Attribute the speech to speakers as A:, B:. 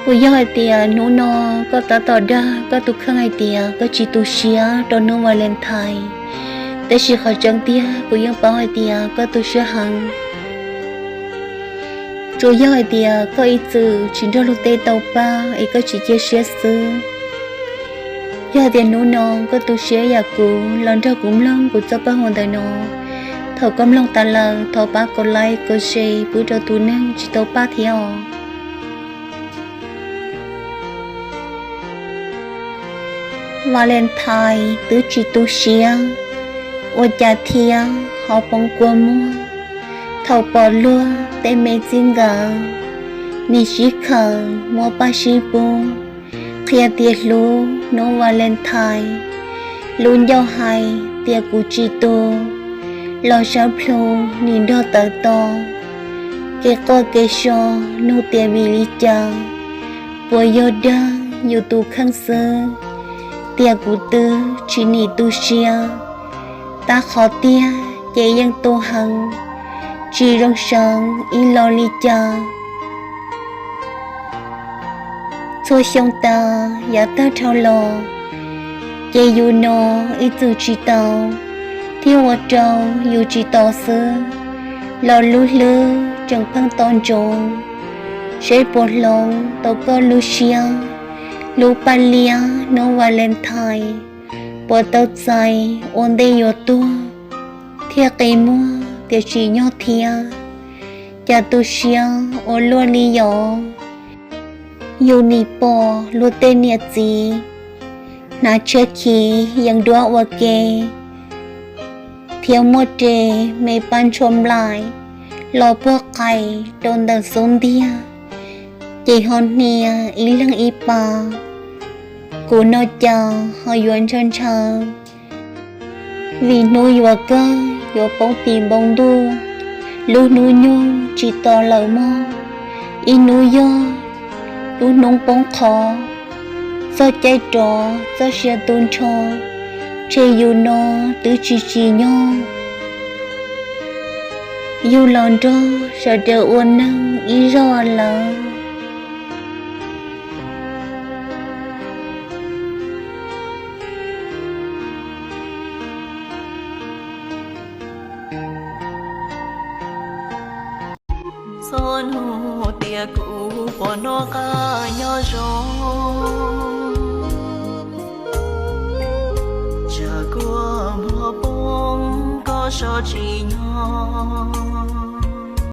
A: bây giờ thì nó có tao đó có tụ khang ai thì có chỉ tụ xía cho nó Valentine để chỉ họ chẳng tia bây giờ bảo ai thì có tụ xía hàng rồi giờ thì có ý từ chỉ cho lúc tết tàu ba ấy có chỉ chia sẻ sự giờ thì nó có tụ xía nhà cũ lần trước cũng lâu của cho ba hoàn thành nó thầu công long ta lờ thầu ba có like có share bữa cho tụ nên chỉ tàu ba theo Valentine tứ chỉ tu xia, ôi cha thia họ bông qua mua, thầu bỏ lúa để mẹ xin gà, ni chỉ khờ mua ba xí bu, kia tiệt lú nó Valentine, luôn giao hay tiệt cụ chỉ tu, lo sao plu ni đo tờ to, cái coi cái show nu tiệt vì lý cha, bùa yo đa yo tu khang sơ. Tia cụ tư chỉ nị tu xia ta khó tia chạy dân tu hằng chỉ rong sáng ý lo li cha xôi xong ta giả ta trao lò chạy dù nó ý từ chỉ tàu thiếu ở trâu dù chỉ tỏ sơ lo lú lư chẳng phăng tôn trộn sẽ bột lòng tàu cơ Lucia Lupalia no Valentine, bỏ tao dài ôn đây yo tua, thiệt cây mua thiệt chỉ nhau thiệt, cha tu xia ôn luôn li yo, yo ni po lu tên nhiệt gì, na chơi khí yang đua qua kề, thiệt mua trề mấy ban chôm lại, lo bữa cày đồn đằng sông dia. Chị hôn nia ý lăng ý bà cô nói cho họ dọn chân chờ vì nuôi vừa cơ vừa bóng tìm bóng đu lưu nuôi nhung chỉ to lời mơ ý nuôi do lưu nông bóng khó do chạy trò do xe tôn cho chê dù nó tứ chỉ nhau dù lòng cho sợ chờ uốn năng ý rõ là
B: son hồ tia cũ bỏ nó cả nhỏ gió chờ qua mùa bóng có sao chỉ nhỏ